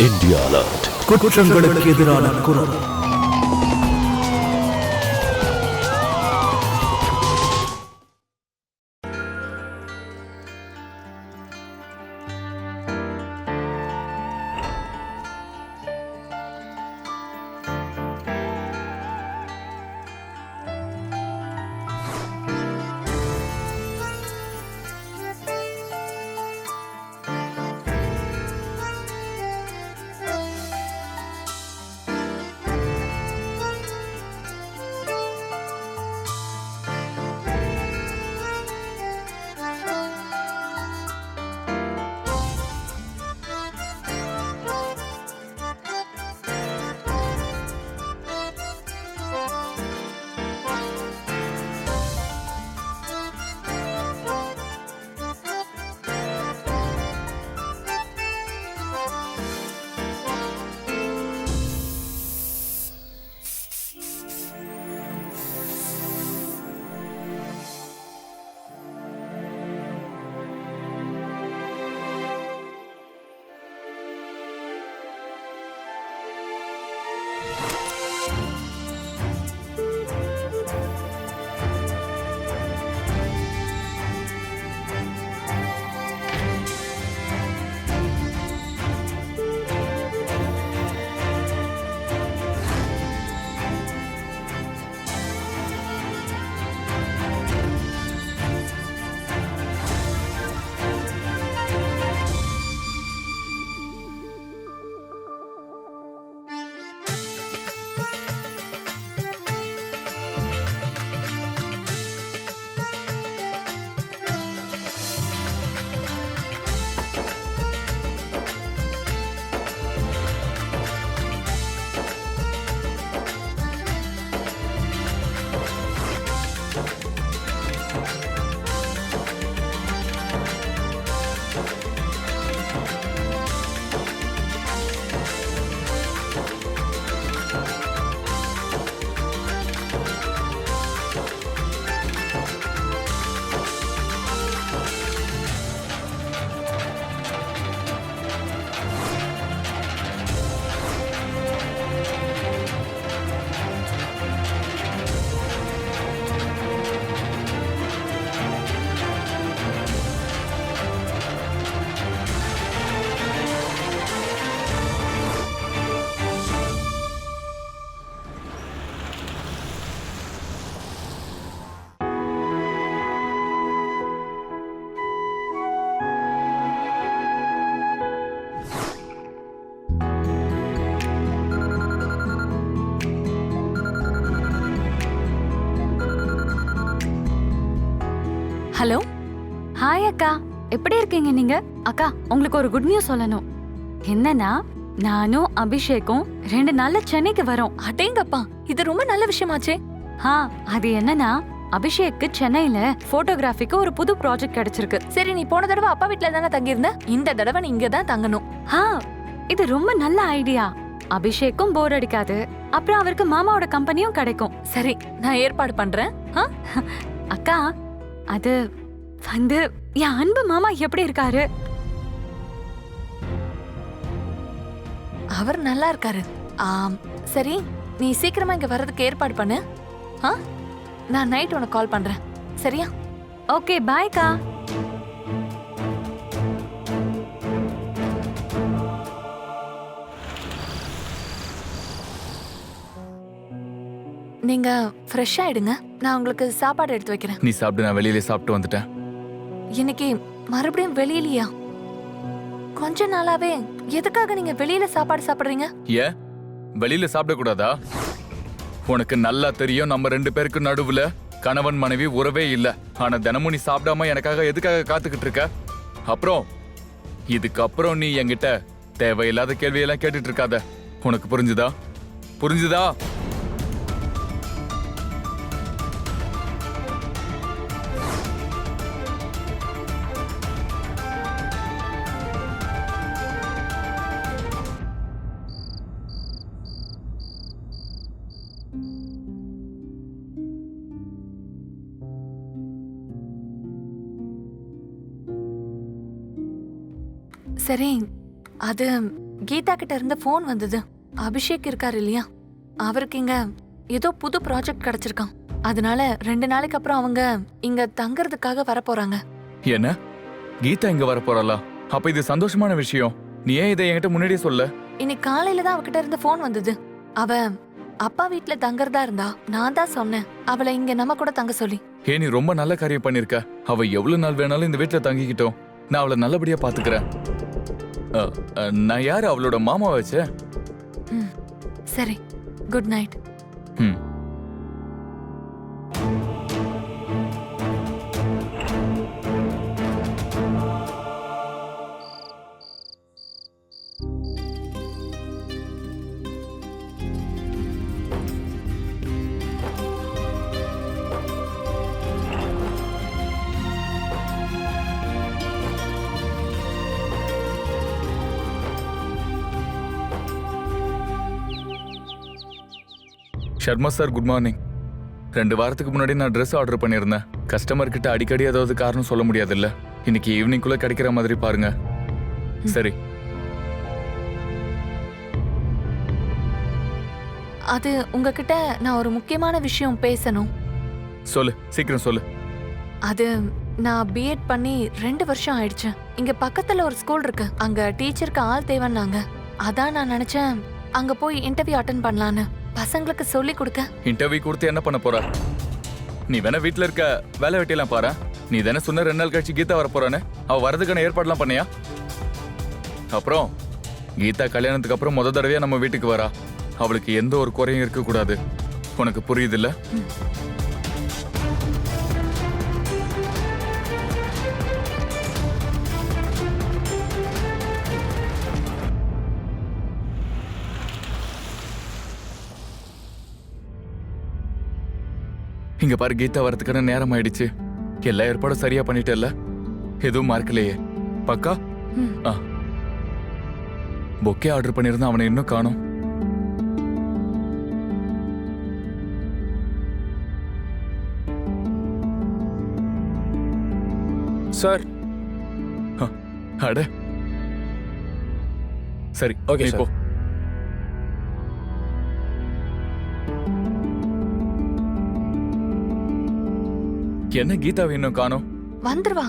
India alert. குற்றங்களுக்கு எதிரான குரல். ஹலோ, ஹாய் அக்கா, எப்படி இருக்கீங்க நீங்க? அக்கா, உங்களுக்கு ஒரு குட் நியூஸ் சொல்லணும். என்னன்னா, நானும் அபிஷேக்கும் 2 நாள்ல சென்னைக்கு வரோம். அடேங்கப்பா, இது ரொம்ப நல்ல விஷயமாச்சே. அது என்னன்னா, அபிஷேக்கு சென்னையில போட்டோகிராஃபிக்கு ஒரு புது ப்ராஜெக்ட் கிடைச்சிருக்கு. சரி, நீ போன தடவை அப்பா வீட்ல தானே தங்கியிருந்த, இந்த தடவை நீ இங்க தான் தங்கணும். இது ரொம்ப நல்ல ஐடியா. அபிஷேக்கும் போர் அடிக்காது, அப்புறம் அவருக்கு மாமாவோட கம்பெனியும் கிடைக்கும். சரி, நான் ஏற்பாடு பண்றேன். அக்கா, அது வந்து என் அன்பு மாமா எப்படி இருக்காரு? அவர் நல்லா இருக்காரு. சரி, நீ சீக்கிரமா இங்க வர்றதுக்கு ஏற்பாடு பண்ணு. நான் நைட் உனக்கு கால் பண்றேன், சரியா? ஓகே, பாய் கா. நீங்க ஃப்ரெஷ் ஆயிடுங்க, நான் உங்களுக்கு சாப்பாடு எடுத்து வைக்கிறேன். நீ சாப்பிட்டு, நான் வெளியில சாப்பிட்டு வந்துட்டேன். இன்னைக்கு மறுபடியும் வெளியிலயா? கொஞ்ச நாளாவே எதுக்காக நீங்க வெளியில சாப்பாடு சாப்பிடுறீங்க? ஏன் வெளியில சாப்பிட கூடாதா? உனக்கு நல்லா தெரியும், நம்ம 2 பேருக்கு நடுவுல கணவன் மனைவி உறவே இல்ல. ஆனா தினமும் நீ சாப்பிடாம எனக்காக எதுக்காக காத்துக்கிட்டு இருக்க? அப்புறம் இதுக்கப்புறம் நீ என்கிட்ட தேவையில்லாத கேள்வியெல்லாம் கேட்டுட்டு இருக்காத. உனக்கு புரிஞ்சுதா? புரிஞ்சுதா? சரி, அது கீதா கிட்ட இருந்து ஃபோன் வந்தது. அபிஷேக் இருக்காரு இல்லையா, அவருக்கு இங்க ஏதோ புது ப்ராஜெக்ட் கிடைச்சிருக்கான். அதனால 2 நாளைக்கு அப்புறம் அவங்க இங்க தங்கறதுக்காக வர போறாங்க. என்ன கீதா இங்க வர போறாளா? அப்ப இது சந்தோஷமான விஷயம். நீ ஏன் இதை என்கிட்ட முன்னாடியே சொல்ல? இன்னைக்கு காலையில தான் அவகிட்ட இருந்து ஃபோன் வந்தது. அவ அப்பா வீட்ல தங்கறதா இருந்தா. நான் தான் சொன்னேன் அவளை இங்க நம்ம கூட தங்க சொல்லி. நீ ரொம்ப நல்ல காரியம் பண்ணிருக்க. அவ எவ்வளவு நாள் வேணாலும் இந்த வீட்டுல தங்கிக்கிட்டோம். நான் அவளை நல்லபடியா பாத்துக்கிறேன். நான் யாரு? அவளோட மாமா வச்ச. சரி, good night. Sharma sir, good morning. 2 வாரத்துக்கு முன்னாடி நான் ட்ரெஸ் ஆர்டர் பண்ணியிருந்தேன். கஸ்டமர் கிட்ட அடிக்கடி ஏதாவது காரணம் சொல்ல முடியாதுல்ல. இன்னைக்கு ஈவினிங்குள்ள கிடைக்கிற மாதிரி பாருங்க. சரி. அது உங்ககிட்ட நான் ஒரு முக்கியமான விஷயம் பேசணும். சொல்லு, சீக்கிரம் சொல்லு. அது நான் பிஎட் பண்ணி 2 வருஷம் ஆயிடுச்சு. இங்க பக்கத்துல ஒரு ஸ்கூல் இருக்கு. அங்க டீச்சருக்கு ஆள் தேவைன்னாங்க. அதான் நான் நினைச்சேன் அங்க போய் இன்டர்வியூ அட்டென்ட் பண்ணலான்னு. பசங்களுக்கு சொல்லி கொடுக்க. இன்டர்வியூ கொடுத்து என்ன பண்ண போற? நீ வேணா வீட்டுல இருக்க வேலை வெட்டியெல்லாம் பாரு. நீ தானே சொன்ன 2 நாள் கழிச்சு கீதா வர போறான்னு. அவ வரதுக்கான ஏற்பாடுலாம் பண்ணியா? அப்புறம் கீதா கல்யாணத்துக்கு அப்புறம் முத தடவையா நம்ம வீட்டுக்கு வரா. அவளுக்கு எந்த ஒரு குறையும் இருக்க கூடாது. உனக்கு புரியுதுல்ல? இங்க பாரு, கீதா வரதுக்கான நேரம் ஆயிடுச்சு. எல்லா ஏற்பாடும் சரியா பண்ணிட்டல்ல? எதுவும் மறக்கலையே? பக்கா? பொக்கே ஆர்டர் பண்ணிருந்தா அவனை இன்னும் காணோம். சார். அட சரி, ஓகே இப்போ என்ன கீதாவை இன்னும் காணோம்? வந்துருவா.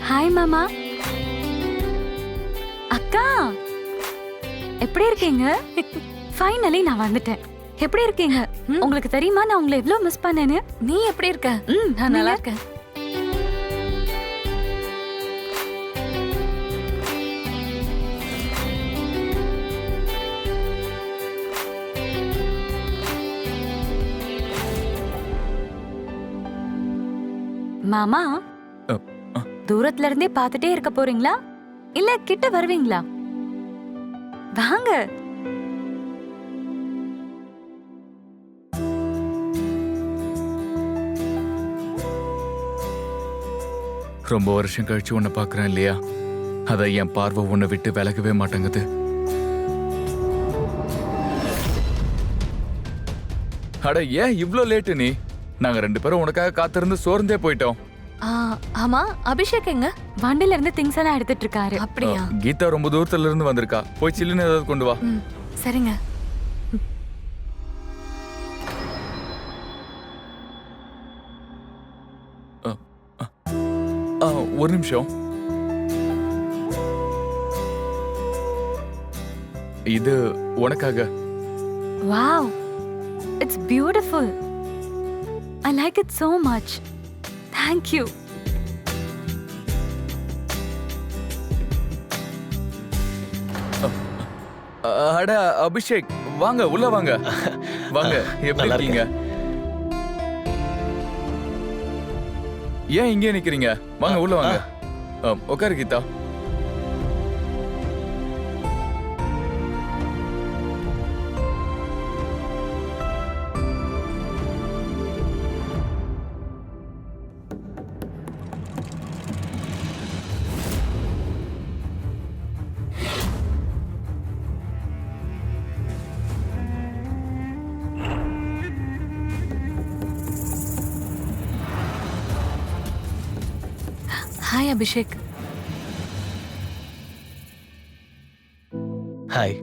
ஹாய் மாமா. அக்கா எப்படி இருக்கீங்க? ஃபைனலி நான் வந்துட்டேன். எப்படி இருக்கீங்க? உங்களுக்கு தெரியுமா நான் உங்களை எவ்வளவு மிஸ் பண்ணேன்னு? நீ எப்படி இருக்க? நான் நல்லா இருக்கேன். மாமா, தூரத்துல இருந்தே பார்த்துட்டே இருக்க போறீங்களா இல்ல கிட்ட வருவீங்களா? வாங்க. ரொம்ப வருஷம் கழிச்சு உன்னை பாக்குறேன் இல்லையா? அத என் பார்வை உன்னை விட்டு விலகவே மாட்டேங்குது. அட ஏன் இவ்ளோ லேட்டு? நீ நாங்க 2 பேரும் உனக்காக காத்திருந்து சோர்ந்தே போயிட்டோம். ஆமா, அபிஷேக் எங்க? வண்டில இருந்து திங்ஸ் எல்லாம் எடுத்துட்டு இருக்காரு. அப்படியா? கீதா ரொம்ப தூரத்துல இருந்து வந்திருக்கா. போய் சில்லுன்னு ஏதாவது கொண்டு வா. சரிங்க. ஒரு நிமிஷம். இது உனக்காக. Wow, it's beautiful. I like it so much. Thank you. அட அபிஷேக், வாங்க உள்ள வாங்க. வாங்க, எப்படி இருக்கீங்க? ஏன் இங்கே நிக்கிறீங்க? வாங்க உள்ள வாங்க. உட்காரு Geetha. Hi Abhishek. Hi.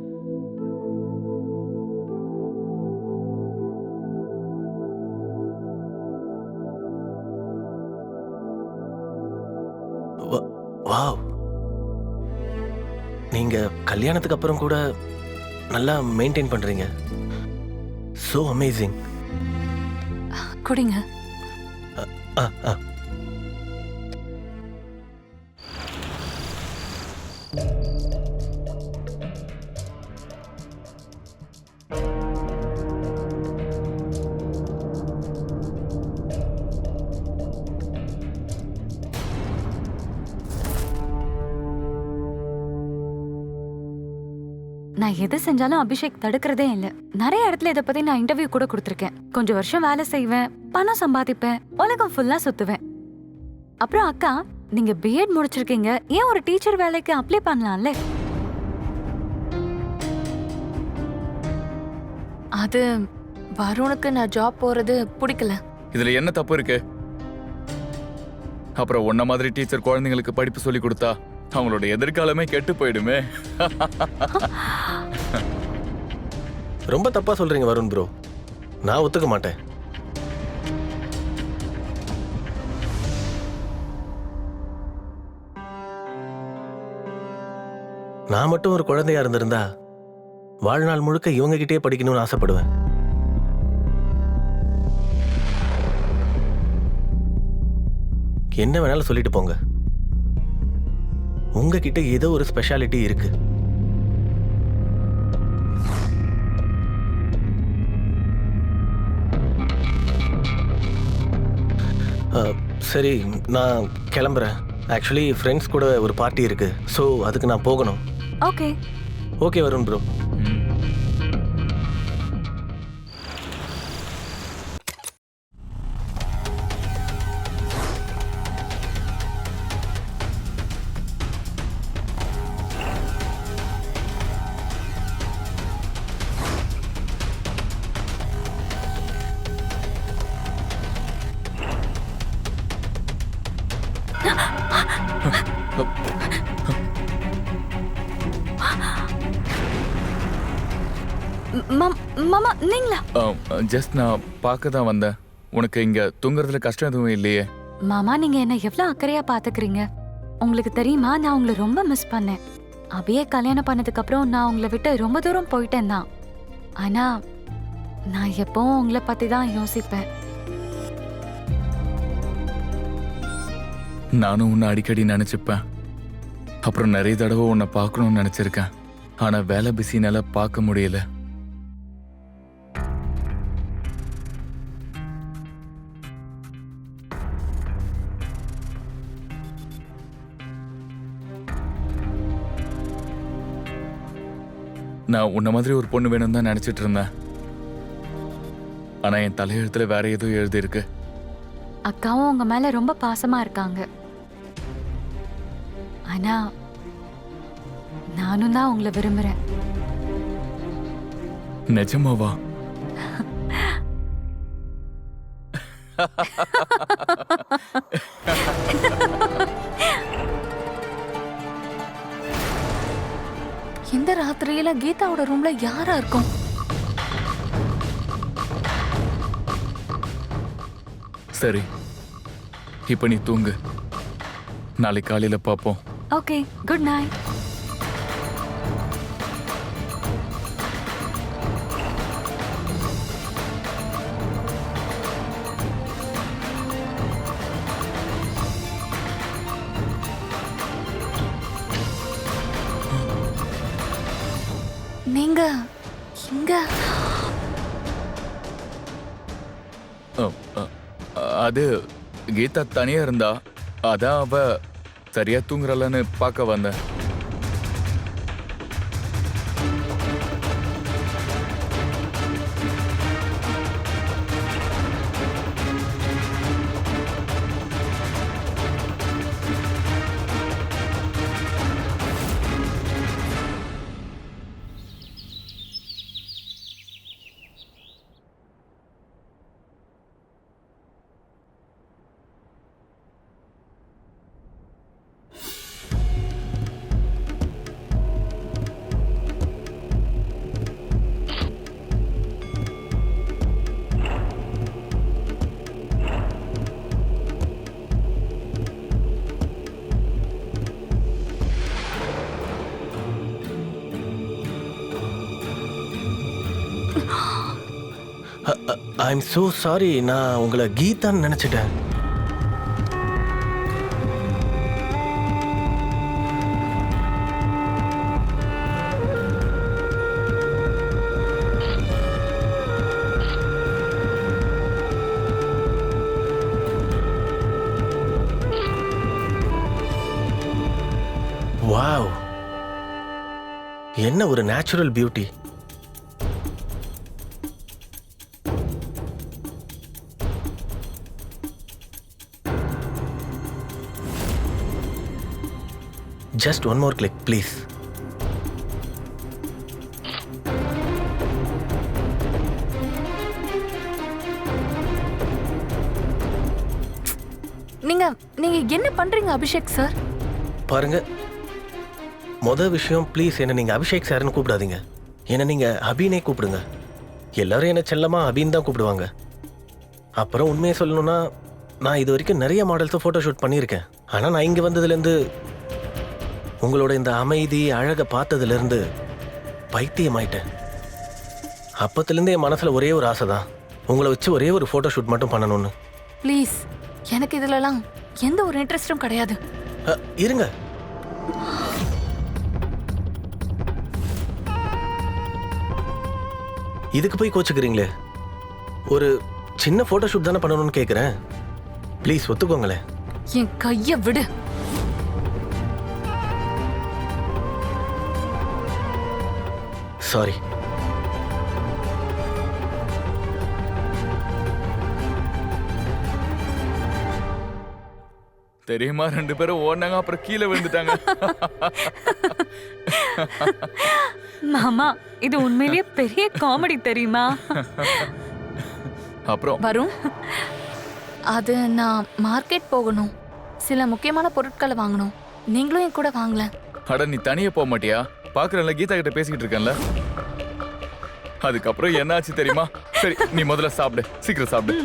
Wow, நீங்க கல்யாணத்துக்கு அப்புறம் கூட நல்லா மெயின்டைன் பண்றீங்க. So amazing. குடிங்க. ஆ ஆ நான் எது செஞ்சாலும் அபிஷேக் தடுக்கிறதே இல்ல. நிறைய இடத்துல இதை பத்தி நான் இன்டர்வியூ கூட கொடுத்திருக்கேன். கொஞ்சம் வருஷம் வேலை செய்வேன், பணம் சம்பாதிப்பேன், உலகம் ஃபுல்லா சுத்துவேன். அப்புறம் அக்கா, நீங்க பிஎட் முடிச்சிருக்கீங்க, ஏன் ஒரு டீச்சர் வேலைக்கு அப்ளை பண்ணலாம்ல? அது வருணுக்கு நான் ஜாப் போறது பிடிக்கல. இதுல என்ன தப்பு இருக்கு? அப்புறம் உன்ன மாதிரி டீச்சர் குழந்தைங்களுக்கு படிப்பு சொல்லி கொடுத்தா அவங்களோட எதிர்காலமே கெட்டு போயிடுமே. ரொம்ப தப்பா சொல்றீங்க வருண் ப்ரோ. நான் ஒத்துக்க மாட்டேன். நான் மட்டும் ஒரு குழந்தையா இருந்திருந்தா வாழ்நாள் முழுக்க இவங்க கிட்டே படிக்கணும்னு ஆசைப்படுவேன். என்ன வேணாலும் சொல்லிட்டு போங்க, உங்ககிட்ட ஏதோ ஒரு ஸ்பெஷாலிட்டி இருக்கு. சரி, நான் கிளம்புறேன். ஆக்சுவலி ஃப்ரெண்ட்ஸ் கூட ஒரு பார்ட்டி இருக்கு, ஸோ அதுக்கு நான் போகணும். Okay okay Varun bro. மாமா நீங்களா? ஜஸ்ட் நான் பார்க்க தான் வந்தேன். உனக்கு இங்க தூங்குறதுல கஷ்டம் எதுவும் இல்லையே? மாமா, நீங்க என்ன எவ்வளவு அக்கறையா பாத்துக்கிறீங்க. உங்களுக்கு தெரியுமா, நான் உங்களை ரொம்ப மிஸ் பண்ணேன். அபியே கல்யாணம் பண்ணதுக்கு அப்புறம் நான் உங்களை விட்டு ரொம்ப தூரம் போயிட்டேன் தான். ஆனா நான் எப்பவும் உங்களை பத்தி தான் யோசிப்பேன். நானும் உன்னை அடிக்கடி நினைச்சுப்பேன். அப்புறம் நிறைய தடவை உன்னை பார்க்கணும்னு நினைச்சிருக்கேன். ஆனா வேலை பிஸினால பார்க்க முடியல. நான் உன்ன மாதிரி ஒரு பொண்ணு வேணும் தான் நினைச்சிட்டு இருந்தேன். ஆனா என் தலையெழுத்துல வேற ஏதோ எழுதி இருக்கு. அக்காவும் உங்க மேல ரொம்ப பாசமா இருக்காங்க. ஆனா நானும் தான் உங்களை விரும்புறேன். நிஜமாவா? இந்த ராத்திரியில கீதாவோட ரூம்ல யாரா இருக்கும்? சரி, இப்ப நீ தூங்கு. நாளைக்கு காலையில பாப்போம். Okay, good night. நீங்க இங்க? அது கீதா தனியா இருந்தா, அதான் அவ சரியா தூங்குறலன்னு பார்க்க வந்தேன். ஐ எம் so சாரி, நான் உங்களை கீதான்னு நினச்சிட்டேன். வாவ், என்ன ஒரு natural beauty. Just one more click, please. நீங்க நீங்க என்ன பண்றீங்க அபிஷேக் சார்? பாருங்க, மொதல் விஷயம், ப்ளீஸ் என்ன நீங்கள் அபிஷேக் சார்னு கூப்பிடாதீங்க. என்னை நீங்கள் அபினே கூப்பிடுங்க. எல்லாரும் என்ன செல்லமாக அபின்னு தான் கூப்பிடுவாங்க. அப்புறம் உண்மையை சொல்லணும்னா, நான் இது வரைக்கும் நிறைய மாடல்ஸை ஃபோட்டோ ஷூட் பண்ணியிருக்கேன். ஆனால் நான் இங்கே வந்ததுலேருந்து உங்களோட இந்த அமைதி அழகை பார்த்ததுலேருந்து பைத்தியமாயிட்டேன். அப்பத்துலேருந்து என் மனசில் ஒரே ஒரு ஆசை தான், உங்களை வச்சு ஒரே ஒரு ஃபோட்டோ ஷூட் மட்டும் பண்ணணும்னு. ப்ளீஸ், எனக்கு இதுலலாம் எந்த ஒரு இன்ட்ரெஸ்டும் கிடையாது. இருங்க, இதுக்கு போய் கோச்சுக்கிறீங்களே. ஒரு சின்ன ஃபோட்டோ ஷூட் தானே பண்ணணும்னு கேட்குறேன். ப்ளீஸ் ஒத்துக்கோங்களேன். என் கையை விடு. சாரி. தெரியுமா, 2 பேரும் ஓடுனாங்க, அப்புறம் கீழே விழுந்துட்டாங்க. மாமா, இது உண்மையிலேயே பெரிய காமெடி தெரியுமா? அப்புறம் வரும். அது நான் மார்க்கெட் போகணும், சில முக்கியமான பொருட்களை வாங்கணும். நீங்களும் என் கூட வாங்கல. அட, நீ தனியா போக மாட்டியா? பாக்குறல, கீதா கிட்ட பேசிக்கிட்டு இருக்கேன்ல. அதுக்கப்புறம் என்ன ஆச்சு தெரியுமா? சரி, நீ முதல்ல சாப்பிடு, சீக்கிரம் சாப்பிடு.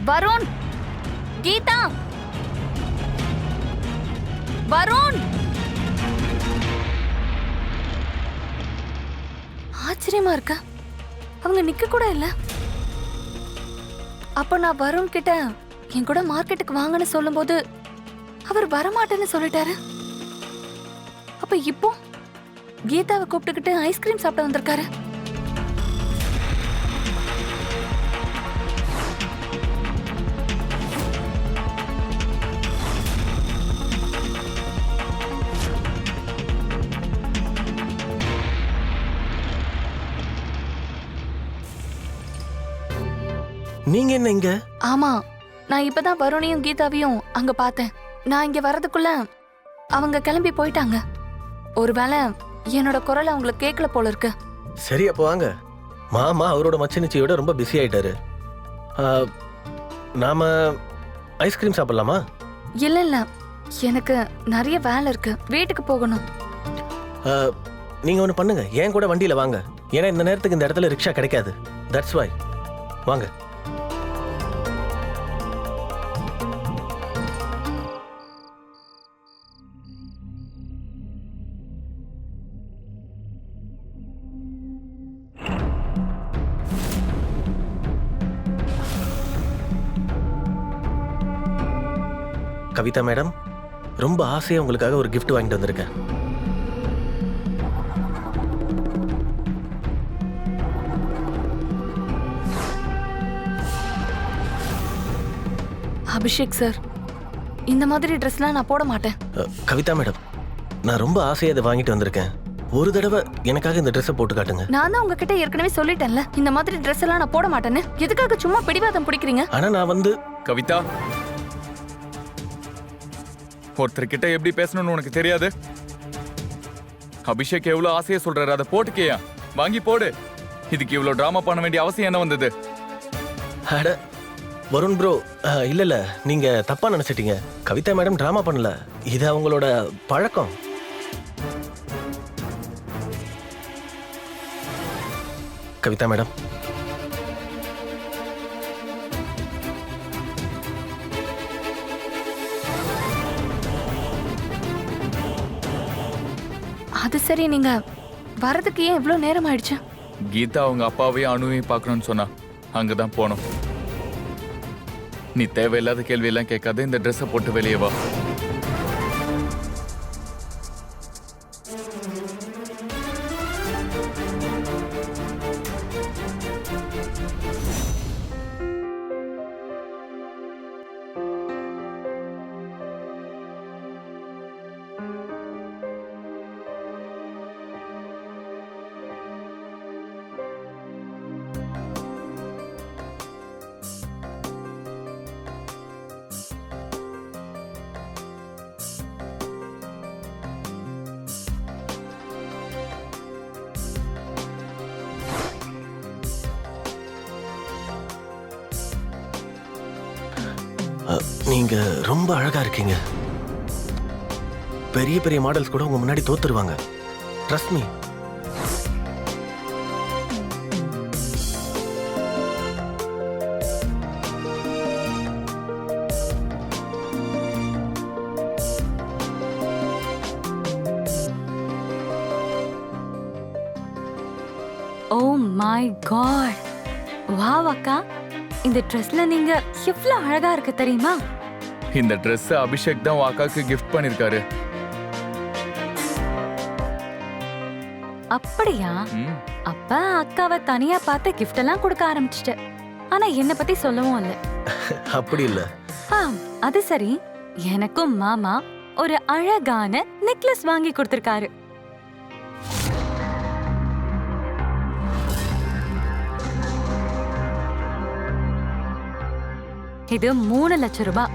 வருண், கீதா, வருண். ஆச்சரியமா இருக்க, அவங்க நிக்க கூட இல்ல. அப்ப நான் வருண் கிட்ட என் கூட மார்க்கெட்டுக்கு வாங்கன்னு சொல்லும்போது அவர் வரமாட்டேன்னு சொல்லிட்டாரு. அப்ப இப்போ கீதாவை கூப்பிட்டுக்கிட்டு ஐஸ்கிரீம் சாப்பிட வந்திருக்காரு. நீங்க என்ன இங்க? ஆமா, நான் இப்பதான் வருணையும் கீதாவையும் அங்க பார்த்தேன். நான் இங்க வரதுக்குள்ள அவங்க கிளம்பி போயிட்டாங்க. ஒருவேளை என்னோட குரல் அவங்களுக்கு கேட்கல போல இருக்கு. சரி, அப்போ வாங்க. மாமா அவரோட மச்சினிச்சியோட ரொம்ப பிஸி ஆயிட்டாரு. நாம ஐஸ்கிரீம் சாப்பிடலாமா? இல்ல இல்ல, எனக்கு நிறைய வேலை இருக்கு, வீட்டுக்கு போகணும். நீங்க ஒன்று பண்ணுங்க, என் கூட வண்டியில வாங்க. ஏன்னா இந்த நேரத்துக்கு இந்த இடத்துல ரிக்ஷா கிடைக்காது. That's why. வாங்க. கவிதா மேடம், ரொம்ப ஆசையா உங்களுக்காக ஒரு gift வாங்கிட்டு வந்திருக்கேன். அபிஷேக் சார், இந்த மாதிரி ட்ரெஸ்லாம் நான் போட மாட்டேன். கவிதா மேடம், நான் ரொம்ப ஆசையாக இதை வாங்கிட்டு வந்திருக்கேன். ஒரு தடவை எனக்காக இந்த ட்ரெஸ்ஸை போட்டு காட்டுங்க. நான் தான் உங்ககிட்ட ஏற்கனவே சொல்லிட்டேன்ல, இந்த மாதிரி ட்ரெஸ் எல்லாம் நான் போட மாட்டேன்னு. எதுக்காக சும்மா பிடிவாதம் பிடிக்கிறீங்க? ஆனால் நான் வந்து கவிதா, ஒருத்தர்கிட்ட எப்படி பேசணும்னு உனக்கு தெரியாது? அபிஷேக் எவ்வளவு ஆசையா சொல்றாரு, அதை போட்டுக்கையா, வாங்கி போடு. இதுக்கு இவ்வளவு டிராமா பண்ண வேண்டிய அவசியம் என்ன வந்தது? அட வருண் ப்ரோ, இல்ல நீங்க தப்பா நினைச்சிட்டீங்க. கவிதா மேடம் டிராமா பண்ணல, இது அவங்களோட பழக்கம். கவிதா மேடம், அது சரி, நீங்க வரதுக்கு ஏன் இவ்ளோ நேரம் ஆயிடுச்சு? கீதா அவங்க அப்பாவையும் அணுவையும் பார்க்கணும்னு சொன்னா, அங்கதான் போனோம். நீ தேவையில்லாத கேள்வி எல்லாம் கேட்காத, இந்த ட்ரெஸ்ஸை போட்டு வெளியே வா. நீங்க ரொம்ப அழகா இருக்கீங்க. பெரிய பெரிய மாடல்ஸ் கூட உங்க முன்னாடி தோத்துருவாங்க. Trust me. Oh my god, wow அக்கா, இந்த ட்ரெஸ்ல நீங்க எவ்வளவு அழகா இருக்கு தெரியுமா? இந்த ட்ரெஸ் அபிஷேக் தான் உன் அக்காவுக்கு கிஃப்ட் பண்ணிருக்காரு. அப்படியா? ம். அப்ப அக்காவை தனியா பார்த்து கிஃப்ட் எல்லாம் கொடுக்க ஆரம்பிச்சிட்ட. ஆனா என்ன பத்தி சொல்லவும் இல்ல. அப்படி இல்ல. அது சரி, எனக்கும் மாமா ஒரு அழகான நெக்லஸ் வாங்கி கொடுத்திருக்காரு. இது 3 லட்சம் ரூபாய்.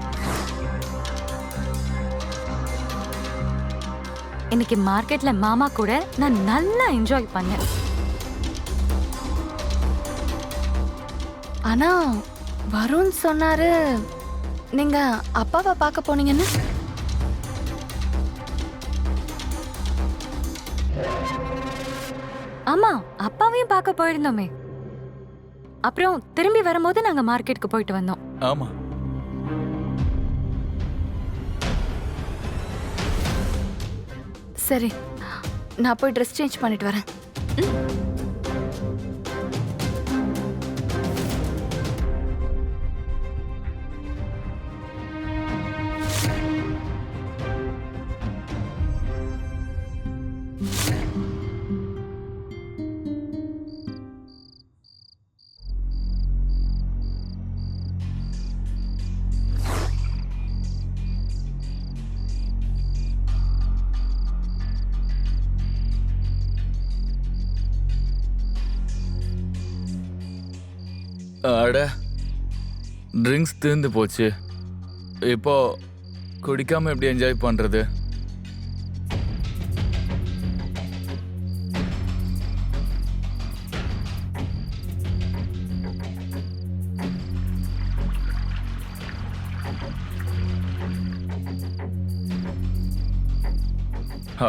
இன்னைக்கு மார்க்கெட்ல மாமா கூட நான் நல்லா என்ஜாய் பண்ணேன். ஆனா வருண் சொன்னாரு நீங்க அப்பாவை பார்க்க போனீங்கன்னு. ஆமா, அப்பாவையும் பார்க்க போயிருந்தோமே. அப்புறம் திரும்பி வரும்போது நாங்க மார்க்கெட்டுக்கு போயிட்டு வந்தோம். ஆமா. சரி, நான் போய் ட்ரெஸ் சேஞ்ச் பண்ணிட்டு வரேன். அட, ட்ரிங்க்ஸ் தீர்ந்து போச்சு. இப்போ குடிக்காம எப்படி என்ஜாய் பண்றது?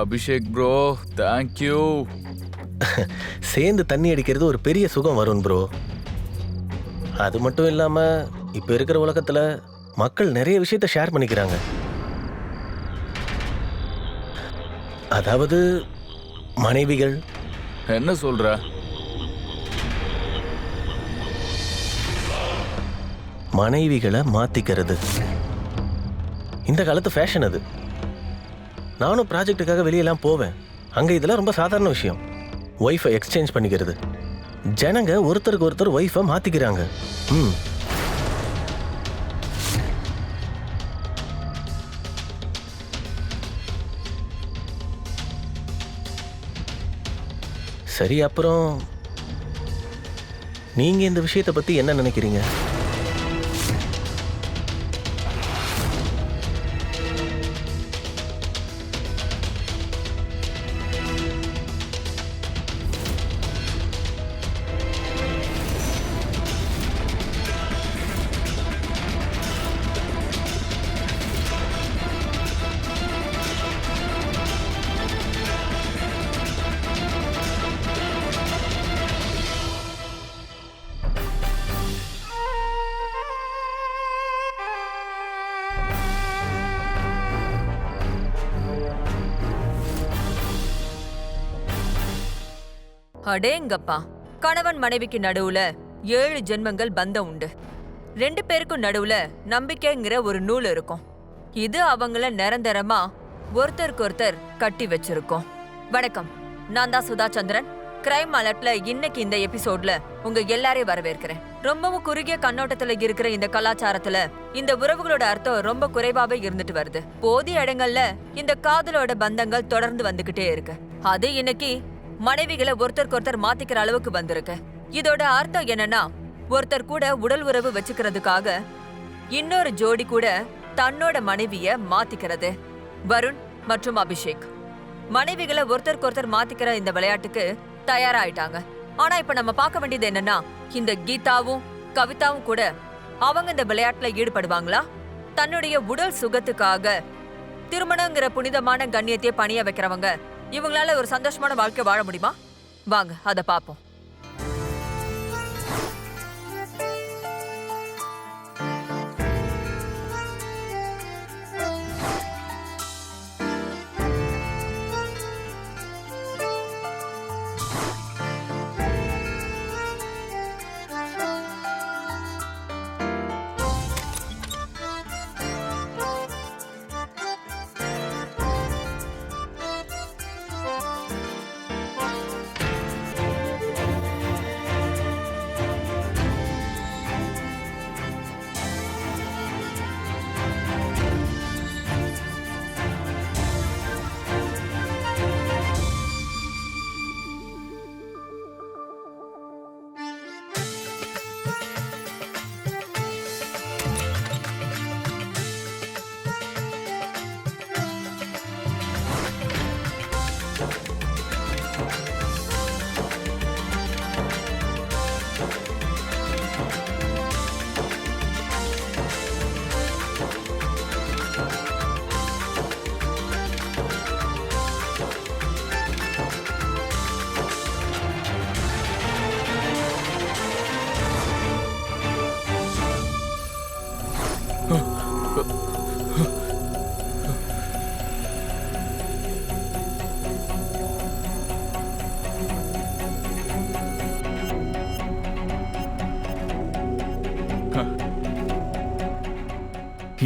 Abhishek bro, thank you. சேர்ந்து தண்ணி அடிக்கிறது ஒரு பெரிய சுகம் வருண் ப்ரோ. அது மட்டும் இல்லாம இப்ப இருக்கிற உலகத்துல மக்கள் நிறைய விஷயத்த ஷேர் பண்ணிக்கிறாங்க. அதாவது மனைவிகள். என்ன சொல்ற? மனைவிகளை மாத்திக்கிறது இந்த காலத்து ஃபேஷன். அது நானும் ப்ராஜெக்டுக்காக வெளியெல்லாம் போவேன். அங்க இதெல்லாம் ரொம்ப சாதாரண விஷயம். ஒய்ஃபை எக்ஸ்சேஞ்ச் பண்ணிக்கிறது. ஜனங்க ஒருத்தருக்கு ஒருத்தர் ஒய்ஃபை மாத்திக்கிறாங்க. சரி, அப்புறம் நீங்க இந்த விஷயத்தை பத்தி என்ன நினைக்கிறீங்க? அடேங்கப்பா, கணவன் மனைவிக்கு நடுவுல 7 ஜென்மங்கள் பந்தம் உண்டு. 2 பேருக்கும் நடுவுல நம்பிக்கைங்கிற ஒரு நூல் இருக்கும். இது அவங்கள நிரந்தரமா ஒருத்தருக்கு ஒருத்தர் கட்டி வச்சிருக்கோம். வணக்கம், நான் தான் சுதா சந்திரன். கிரைம் அலர்ட்ல இன்னைக்கு இந்த எபிசோட்ல உங்க எல்லாரையும் வரவேற்கிறேன். ரொம்பவும் குறுகிய கண்ணோட்டத்துல இருக்கிற இந்த கலாச்சாரத்துல இந்த உறவுகளோட அர்த்தம் ரொம்ப குறைவாவே இருந்துட்டு வருது. போதிய இடங்கள்ல இந்த காதலோட பந்தங்கள் தொடர்ந்து வந்துகிட்டே இருக்கு. அது இன்னைக்கு மனைவிகளை ஒருத்தருக்கு ஒருத்தர் மாத்திக்கிற அளவுக்கு வந்திருக்கு. இதோட அர்த்தம் என்னன்னா, ஒருத்தர் கூட உடல் உறவு வச்சுக்கிறதுக்காக இன்னொரு ஜோடி கூட தன்னோட மனைவிய மாத்திக்கிறது. வருண் மற்றும் அபிஷேக் மனைவிகளை ஒருத்தருக்கு ஒருத்தர் மாத்திக்கிற இந்த விளையாட்டுக்கு தயாராயிட்டாங்க. ஆனா இப்ப நம்ம பார்க்க வேண்டியது என்னன்னா, இந்த கீதாவும் கவிதாவும் கூட அவங்க இந்த விளையாட்டுல ஈடுபடுவாங்களா? தன்னுடைய உடல் சுகத்துக்காக திருமணங்கிற புனிதமான கண்ணியத்தையே பணிய வைக்கிறவங்க இவங்களால ஒரு சந்தோஷமான வாழ்க்கை வாழ முடியுமா? வாங்க அத பாப்போம்.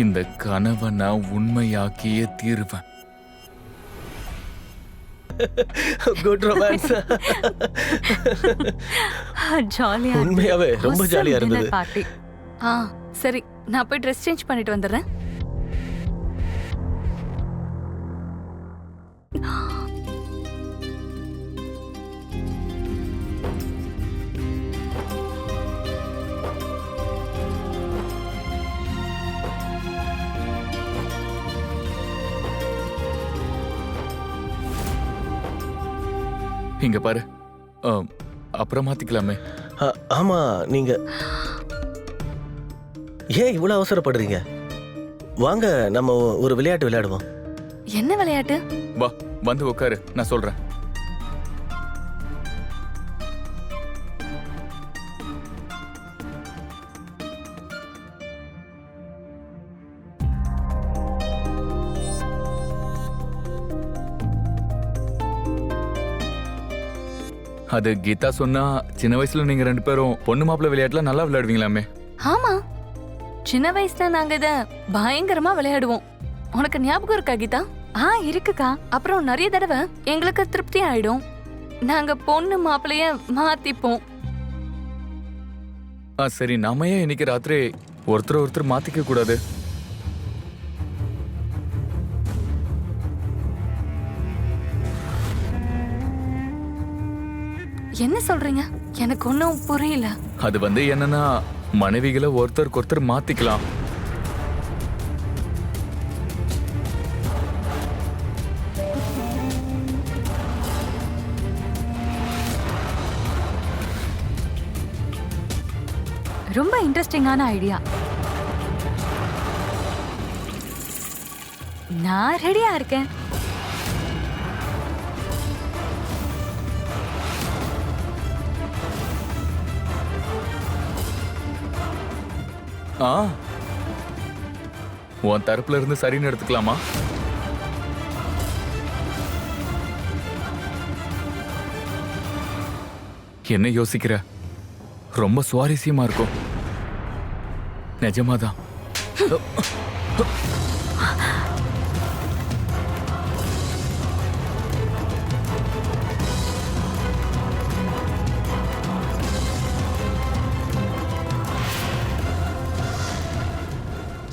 இந்த கனவை நான் உண்மையாக்கியே தீர்வேன். Good romance. ஜாலியா உண்மையாவே ரொம்ப ஜாலியா இருந்தது. பார்ட்டி. சரி, நான் போய் ட்ரெஸ் சேஞ்ச் பண்ணிட்டு வந்துடுறேன். இங்க பாரு, அப்புறம் மாத்திக்கலாமே. ஆமா, நீங்க ஏன் இவ்வளவு அவசரப்படுறீங்க? வாங்க நம்ம ஒரு விளையாட்டு விளையாடுவோம். என்ன விளையாட்டு? வா, வந்து உட்காரு, நான் சொல்றேன். அது கீதா சொன்னா, சின்ன வயசுல நீங்க 2 பேரும் பொண்ணு மாப்பிள்ள விளையாட்டுல நல்லா விளையாடுவீங்களாமே. ஆமா, சின்ன வயசுல நாங்க இத பயங்கரமா விளையாடுவோம். உனக்கு ஞாபகம் இருக்கா கீதா? இருக்குக்கா. அப்புறம் நிறைய தடவை எங்களுக்கு திருப்தி ஆயிடும். நாங்க பொண்ணு மாப்பிளைய மாத்திப்போம். சரி, நாம ஏன் இன்னைக்கு ராத்திரி ஒருத்தர் மாத்திக்க கூடாது? என்ன சொல்றீங்க? எனக்கு ஒன்றும் புரியல. அது வந்து என்னன்னா மனைவிகளை ஒருத்தருக்கு ஒருத்தர் மாத்திக்கலாம். ரொம்ப இன்ட்ரெஸ்டிங்கான ஐடியா. நான் ரெடியா இருக்கேன். ஆ, உன் தரப்புல இருந்து சரின்னு எடுத்துக்கலாமா? என்ன யோசிக்கிற? ரொம்ப சுவாரஸ்யமா இருக்கும். நிஜமாதான்.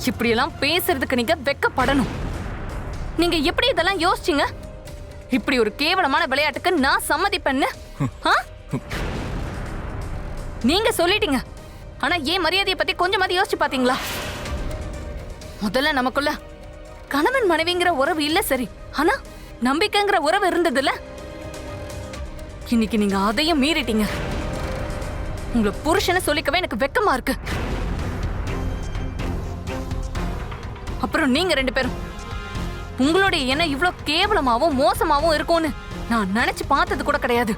இப்படியெல்லாம் பேசுறதுக்கு நீங்க வெக்கப்படணும். நீங்க எப்படி இதெல்லாம் யோசிச்சீங்க? இப்படி ஒரு கேவலமான விளையாட்டுக்கு நான் சம்மதிப்பேன்னு ஆ? நீங்க சொல்லிட்டீங்க. ஆனா ஏன் மரியாதையை பத்தி கொஞ்சமாவது யோசிச்சு பாத்தீங்களா? முதல்ல நமக்குள்ள கணவன் மனைவிங்கிற உறவு இல்ல சரி, ஆனா நம்பிக்கைங்கிற உறவு இருந்ததுல. இன்னைக்கு நீங்க அதையும் மீறிட்டீங்க. உங்களை புருஷனை சொல்லிக்கவே எனக்கு வெக்கமா இருக்கு. அப்புறம் நீங்க ரெண்டு பேரும் உங்களுடைய எண்ணம் இவ்ளோ கேவலமாவும் மோசமாவும் இருக்கும்னு நான் நினைச்சு பார்த்தது கூட கிடையாது.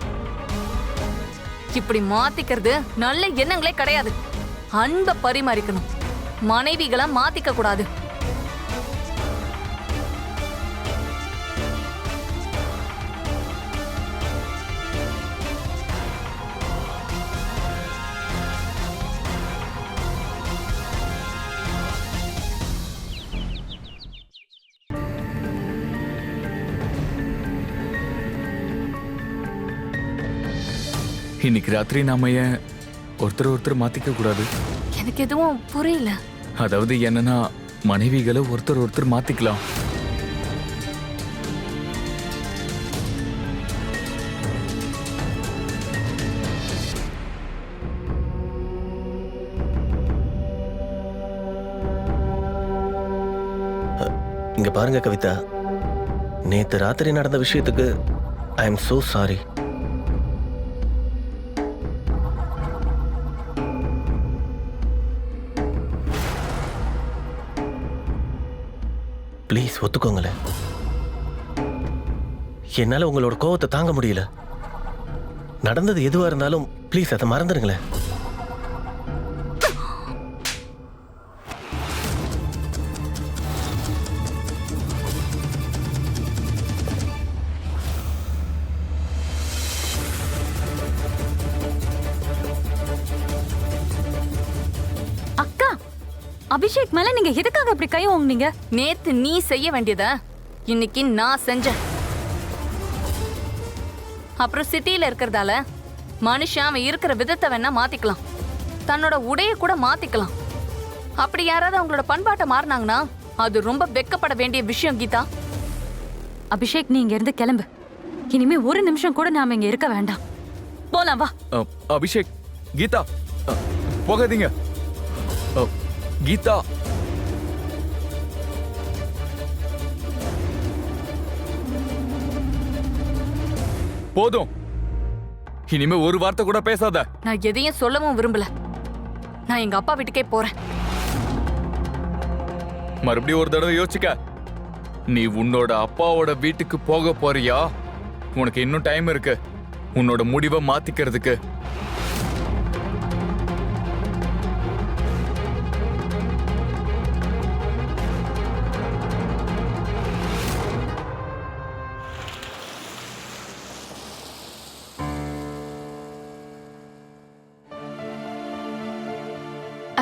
இப்படி மாத்திக்கிறது நல்ல எண்ணங்களே கிடையாது. அன்பை பரிமாறிக்கணும், மனைவிகளை மாத்திக்க கூடாது. இன்னைக்கு ராத்திரி நாம ஏன் ஒருத்தர் மாத்திக்க கூடாது? எனக்கு எதுவும் புரியல. அதாவது என்னன்னா மனைவிகளை ஒருத்தர் மாத்திக்கலாம். இங்க பாருங்க கவிதா, நேத்து ராத்திரி நடந்த விஷயத்துக்கு I am so sorry. Please ஒத்துக்கோங்களேன். என்னால உங்களோட கோவத்தை தாங்க முடியல. நடந்தது எதுவா இருந்தாலும் ப்ளீஸ் அதை மறந்துடுங்களேன். அக்கா, அபிஷேக் மேல நீங்க எதுக்காக இப்படி கை ஓங்குனீங்க? நேத்து நீ செய்ய வேண்டியத இன்னைக்கு நான் செஞ்சேன். அப்புறம் சிட்டியில இருக்கிறதால மனுஷன் அவன் இருக்கிற விதத்தை வேணா மாத்திக்கலாம், தன்னோட உடைய கூட மாத்திக்கலாம். அப்படி யாராவது அவங்களோட பண்பாட்டை மாறினாங்கன்னா அது ரொம்ப வெக்கப்பட வேண்டிய விஷயம் கீதா. அபிஷேக், நீ இங்க இருந்து கிளம்பு. இனிமே ஒரு நிமிஷம் கூட நாம இங்க இருக்க வேண்டாம். போலாம் வா. அபிஷேக், கீதா, போகாதீங்க. கீதா, போதும். இனிமே ஒரு வார்த்தை கூட பேசாத. நான் எதையும் சொல்லவும் விரும்பல. நான் எங்க அப்பா வீட்டுக்கே போறேன். மறுபடியும் ஒரு தடவை யோசிக்க. நீ உன்னோட அப்பாவோட வீட்டுக்கு போக போறியா? உனக்கு இன்னும் டைம் இருக்கு உன்னோட முடிவை மாத்திக்கிறதுக்கு.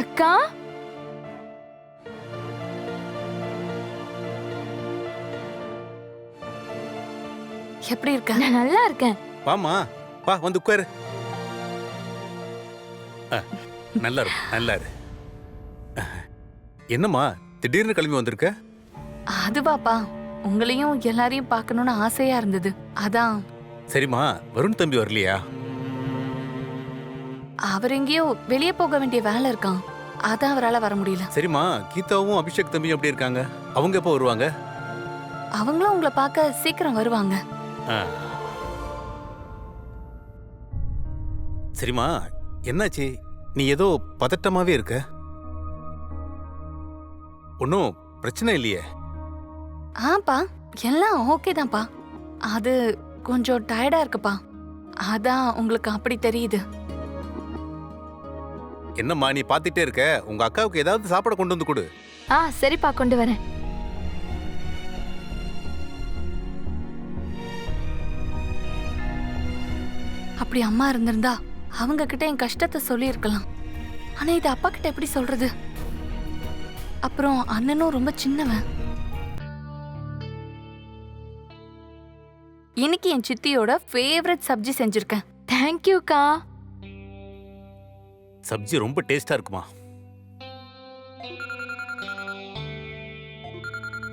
அக்கா, எப்படி இருக்க? நான் நல்லா இருக்கேன். வாமா, வா வந்து உட்காரு. நல்லா இரு, நல்லா இரு. என்னம்மா திடீர்னு கிளம்பி வந்திருக்க? அதுவாப்பா, உங்களையும் எல்லாரையும் பார்க்கணும்னு ஆசையா இருந்தது, அதான். சரிம்மா, வருண் தம்பி வரலையா? அவர் எங்கேயோ வெளியே போக வேண்டிய வேலை இருக்கான், அதான் அவரால் வர முடியல. சரிம்மா, கீதாவும் அபிஷேக் தம்பியும் எப்படி இருக்காங்க? அவங்க எப்போ வருவாங்க? அவங்களும் உங்களை பார்க்க சீக்கிரம் வருவாங்க. ஆ. சரிம்மா, என்னாச்சு? நீ ஏதோ பதட்டமாவே இருக்க. ஒன்றும் பிரச்சனை இல்லையே? ஆப்பா, எல்லாம் ஓகே தான்ப்பா. அது கொஞ்சம் டயர்டா இருக்குப்பா, அதான் உங்களுக்கு அப்படி தெரியுது. என்னம்மா நீ பார்த்துட்டே இருக்க? உங்க அக்காவுக்கு ஏதாவது சாப்பாடு கொண்டு வந்து கொடு. சரிப்பா, கொண்டு வரேன். அப்படி அம்மா இருந்திருந்தா அவங்க கிட்ட என் கஷ்டத்தை சொல்லியிருக்கலாம். ஆனா இது அப்பா கிட்ட எப்படி சொல்றது? அப்புறம் அண்ணனும் ரொம்ப சின்னவன். இன்னைக்கு என் சித்தியோட ஃபேவரட் சப்ஜி செஞ்சிருக்கேன். தேங்க்யூக்கா. சப்ஜி ரொம்ப டேஸ்டா இருக்குமா?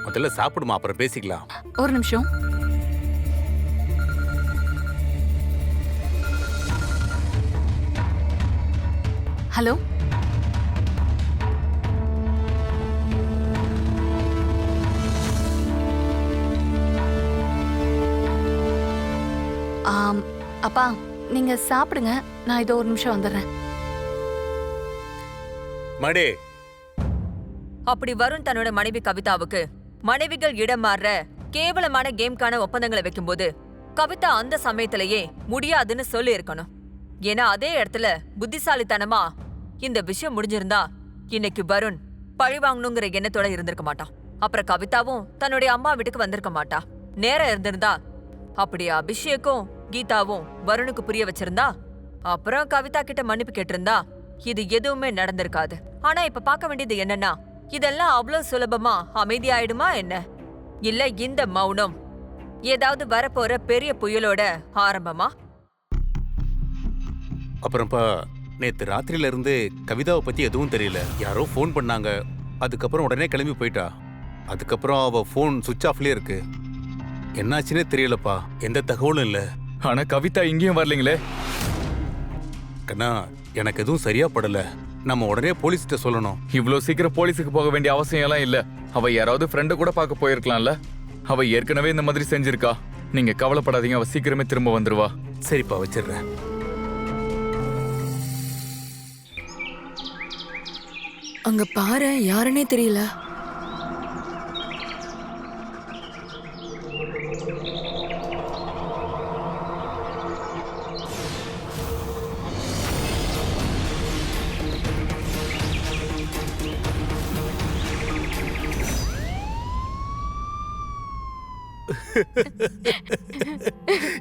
முதல்ல சாப்பிடுமா, அப்புறம் பேசிக்கலாம். ஒரு நிமிஷம். ஹலோ, அப்பா நீங்க சாப்பிடுங்க, நான் இதோ ஒரு நிமிஷம் வந்துடுறேன். மடே, அப்படி வருண் தன்னோட மனைவி கவிதாவுக்கு மனைவிகள் இடம் மாறுற கேவலமான கேம்கான ஒப்பந்தங்களை வைக்கும்போது கவிதா அந்த சமயத்திலேயே முடியாதுன்னு சொல்லி இருக்கணும். ஏன்னா அதே இடத்துல புத்திசாலித்தனமா இந்த விஷயம் முடிஞ்சிருந்தா இன்னைக்கு வருண் பழி வாங்கணுங்கிற எண்ணத்தோட இருந்திருக்க மாட்டான். அப்புறம் கவிதாவும் தன்னுடைய அம்மா வீட்டுக்கு வந்திருக்க மாட்டா. நேரம் இருந்திருந்தா அப்படி அபிஷேக்கும் கீதாவும் வருணுக்கு புரிய வச்சிருந்தா, அப்புறம் கவிதா கிட்ட மன்னிப்பு கேட்டிருந்தா இது எதுவுமே நடந்திருக்காது. ஆனா இப்ப பார்க்க வேண்டியது என்னன்னா, இதெல்லாம் அவ்வளவு சுலபமா அமைதியாயிடுமா என்ன? இல்ல இந்த மௌனம் ஏதாவது வரப்போற பெரிய புயலோட ஆரம்பமா? அப்புறம்ப்பா, நேத்து ராத்திரியில இருந்து கவிதாவை பத்தி எதுவும் தெரியல. யாரோ ஃபோன் பண்ணாங்க, அதுக்கப்புறம் உடனே கிளம்பி போயிட்டா. அதுக்கப்புறம் அவ ஃபோன் சுவிட்ச் ஆஃப்லயே இருக்கு. என்னாச்சுன்னே தெரியலப்பா, எந்த தகவலும் இல்ல. ஆனா கவிதா இங்கேயும் வரலீங்களே. கண்ணா, எனக்கு எதுவும் சரியா படல. நம்ம உடனே போலீஸ்கிட்ட சொல்லணும். இவ்வளவு சீக்கிரம் போலீஸுக்கு போக வேண்டிய அவசியம் எல்லாம் இல்ல. அவ யாராவது ஃப்ரெண்ட கூட பார்க்க போயிருக்கலாம்ல. அவ ஏற்கனவே இந்த மாதிரி செஞ்சிருக்கா. நீங்க கவலைப்படாதீங்க, அவ சீக்கிரமே திரும்ப வந்துருவா. சரிப்பா, வச்சிடுறேன். அங்க பாரு, யாருன்னே தெரியல.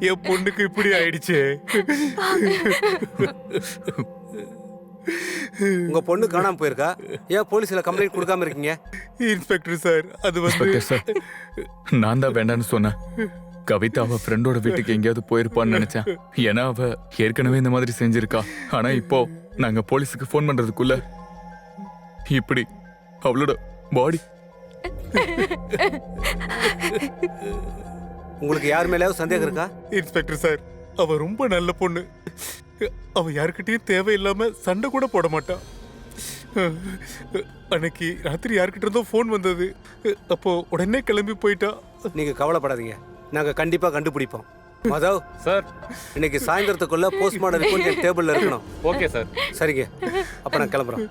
என் பொண்ணுக்கு இப்படி ஆயிடுச்சு. உங்க பொண்ணு காணாம போயிருக்கா? ஏன் போலீஸ்ல கம்ப்ளைண்ட் கொடுக்காம இருக்கீங்க? இன்ஸ்பெக்டர் சார், அது வந்து இன்ஸ்பெக்டர் சார், நான் தான் வேண்டான்னு சொன்னேன். கவிதா அவ ஃப்ரெண்டோட வீட்டுக்கு எங்கேயாவது போயிருப்பான்னு நினைச்சேன். ஏன்னா அவ ஏற்கனவே இந்த மாதிரி செஞ்சிருக்கா. ஆனா இப்போ நாங்க போலீஸுக்கு ஃபோன் பண்றதுக்குள்ள இப்படி அவளோட பாடி. உங்களுக்கு யார் மேலேயாவது சந்தேகம் இருக்கா? இன்ஸ்பெக்டர் சார், அவ ரொம்ப நல்ல பொண்ணு. அவ யாருக்கிட்டையும் தேவையில்லாம சண்டை கூட போட மாட்டா. அன்னைக்கு ராத்திரி யார்கிட்ட இருந்தோ ஃபோன் வந்தது. அப்போ உடனே கிளம்பி போயிட்டா. நீங்க கவலைப்படாதீங்க, நாங்க கண்டிப்பா கண்டுபிடிப்போம். மாதவ் சார், இன்னைக்கு சாயந்தரத்துக்குள்ள போஸ்ட்மார்டம் ரிப்போர்ட் என் டேபிள்ல இருக்கணும். Okay sir. சரிங்க, அப்ப நான் கிளம்புறேன்.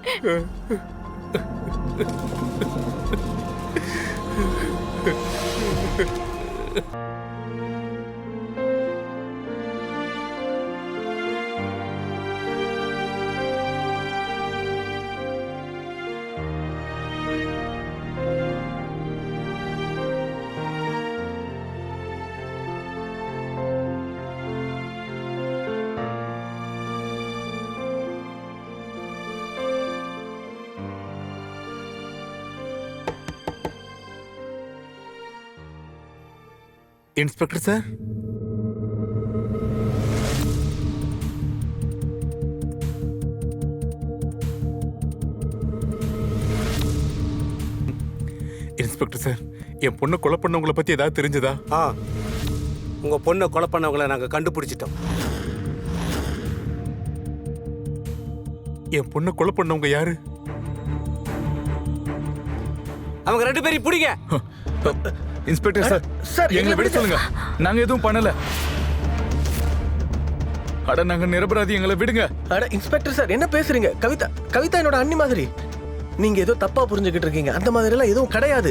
இன்ஸ்பெக்டர் சார், இன்ஸ்பெக்டர் சார், என் பொண்ணை கொலை பண்ணவங்களை பத்தி ஏதாவது தெரிஞ்சதா? உங்க பொண்ணை கொலை பண்ணவங்களை நாங்க கண்டுபிடிச்சிட்டோம். என் பொண்ணை கொலை பண்ணவங்க யாரு? அவங்க 2 பேரையும் பிடிங்க. இன்ஸ்பெக்டர் சார், சார், எங்களை விட சொல்லுங்க. நாங்க எதுவும் பண்ணல. அட நாங்க நிரபராதி, எங்களை விடுங்க. அட இன்ஸ்பெக்டர் சார், என்ன பேசுறீங்க? கவிதா என்னோட அண்ணி மாதிரி. நீங்க ஏதோ தப்பா புரிஞ்சுக்கிட்டு இருக்கீங்க. அந்த மாதிரி எல்லாம் எதுவும் கிடையாது.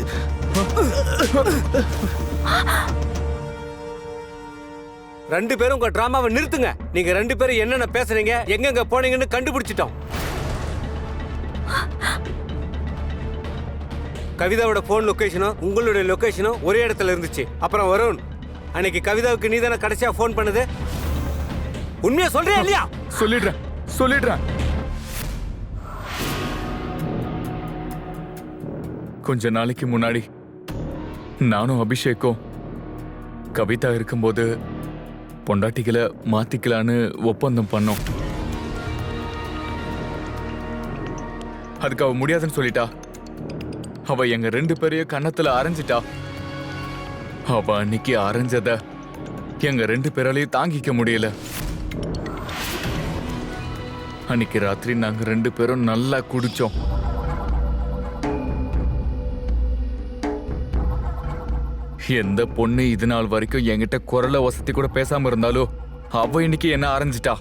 ரெண்டு பேரும் உங்க டிராமாவை நிறுத்துங்க. நீங்க 2 பேரும் என்னென்ன பேசுறீங்க, எங்கெங்க போனீங்கன்னு கண்டுபிடிச்சிட்டோம். கவிதாவோட போன் லொகேஷனும் உங்களுடைய லொகேஷனும் ஒரே இடத்துல இருந்துச்சு. அப்புறம் வருண், அன்னைக்கு கவிதாவுக்கு நீ தானே கடைசியா போன் பண்ணது? உண்மையா சொல்றியா இல்லையா? சொல்லிடுறேன். கொஞ்ச நாளைக்கு முன்னாடி நானும் அபிஷேக்கும் கவிதா இருக்கும்போது பொண்டாட்டிகளை மாத்திக்கலான்னு ஒப்பந்தம் பண்ணோம். அதுக்கு அவ முடியாதுன்னு சொல்லிட்டா. அவ எங்க 2 பேரையும் கன்னத்துல அரைஞ்சிட்டா. அவ அன்னைக்கு அரைஞ்சத எங்க 2 பேராலையும் தாங்கிக்க முடியல. அன்னைக்கு ராத்திரி நாங்க 2 பேரும் நல்லா குடிச்சோம். எந்த பொண்ணு இது நாள் வரைக்கும் என்கிட்ட குரலை வசதி கூட பேசாம இருந்தாலோ அவ இன்னைக்கு என்ன அரைஞ்சிட்டா.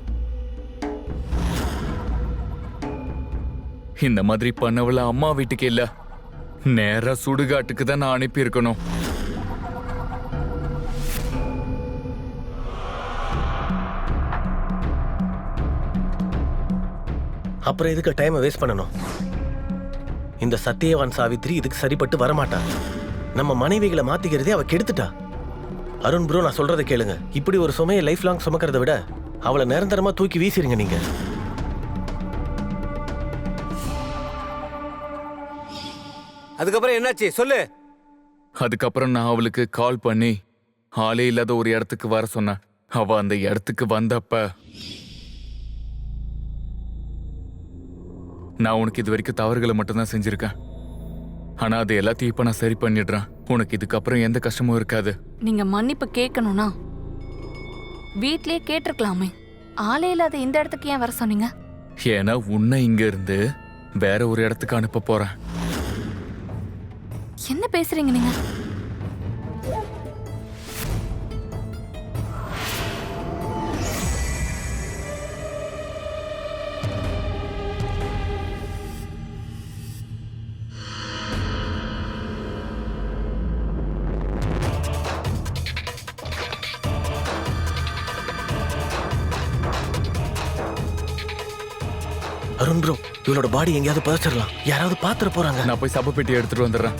இந்த மாதிரி பண்ணவள அம்மா வீட்டுக்கு இல்ல, நேரா சுடுகாட்டுக்கு தான் நான் அனுப்பி இருக்கணும். அப்புறம் எதுக்கு டைமை வேஸ்ட் பண்ணணும்? இந்த சத்தியவான் சாவித்ரி இதுக்கு சரிப்பட்டு வரமாட்டா. நம்ம மனைவிகளை மாத்திக்கிறதே அவ கெடுத்துட்டா. அருண் ப்ரோ, நான் சொல்றதை கேளுங்க. இப்படி ஒரு சுமையை லைஃப் லாங் சுமக்கிறத விட அவளை நிரந்தரமா தூக்கி வீசிருங்க நீங்க. அதுக்கப்புறம் என்னாச்சு சொல்லு. அதுக்கப்புறம் நான் அவளுக்கு கால் பண்ணி ஆளே இல்லாத ஒரு இடத்துக்கு வர சொன்னேன். அவ அந்த இடத்துக்கு வந்தப்ப நான் உனக்கு இது வரைக்கும் தவறுகளை மட்டும்தான் செஞ்சிருக்கேன். ஆனா அது எல்லாத்தையும் இப்ப நான் சரி பண்ணிடுறேன். உனக்கு இதுக்கப்புறம் எந்த கஷ்டமும் இருக்காது. நீங்க மன்னிப்பு கேட்கணும்னா வீட்லயே கேட்டிருக்கலாமே. ஆளே இல்லாத இந்த இடத்துக்கு ஏன் வர சொன்னீங்க? ஏன்னா உன்னை இங்க இருந்து வேற ஒரு இடத்துக்கு அனுப்ப போறேன். என்ன பேசுறீங்க நீங்க? அருண் ப்ரோ, இவளோட பாடி எங்கேயாவது புதைச்சிடலாம். யாராவது பாத்துற போறாங்க. நான் போய் சப்ப பெட்டி எடுத்துட்டு வந்துடுறேன்.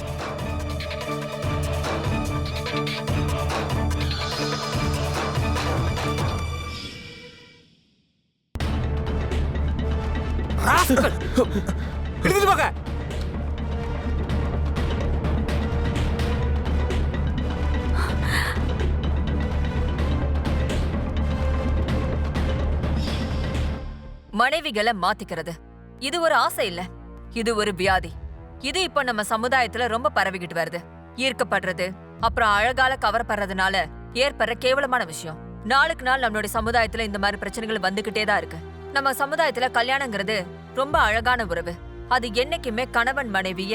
எடுத்துட்டு போங்க. மனைவிகளை மாத்திக்கிறது இது ஒரு ஆசை இல்ல, இது ஒரு வியாதி. இது இப்ப நம்ம சமுதாயத்துல ரொம்ப பரவிக்கிட்டு வருது. ஈர்க்கப்படுறது அப்புறம் அழகால கவரப்படுறதுனால ஏற்படுற கேவலமான விஷயம். நாளுக்கு நாள் நம்மளுடைய சமுதாயத்துல இந்த மாதிரி பிரச்சனைகள் வந்துகிட்டே தான் இருக்கு. நம்ம சமுதாயத்துல கல்யாணங்கிறது ரொம்ப அழகான உறவு. அது என்னைக்குமே கணவன் மனைவிய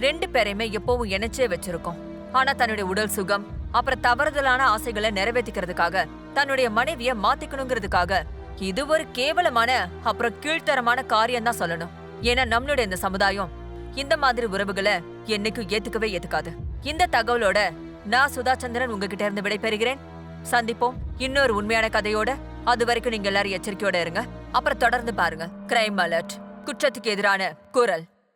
2 பேரையுமே எப்பவும் இணைச்சே வச்சிருக்கோம். ஆனா தன்னுடைய உடல் சுகம் அப்புறம் தவறுதலான ஆசைகளை நிறைவேற்றிக்கிறதுக்காக தன்னுடைய மனைவிய மாத்திக்கணுங்கிறதுக்காக இது ஒரு கேவலமான அப்புறம் கீழ்த்தரமான காரியம் தான் சொல்லணும். ஏன்னா நம்மளுடைய இந்த சமுதாயம் இந்த மாதிரி உறவுகளை என்னைக்கும் ஏத்துக்கவே ஏத்துக்காது. இந்த தகவலோட நான் சுதா சந்திரன் உங்ககிட்ட இருந்து விடைபெறுகிறேன். சந்திப்போம் இன்னொரு உண்மையான கதையோட. அது வரைக்கும் நீங்க எல்லாரும் எச்சரிக்கையோட இருங்க. அப்புறம் தொடர்ந்து பாருங்க கிரைம் அலர்ட், குற்றத்துக்கு எதிரான குரல்.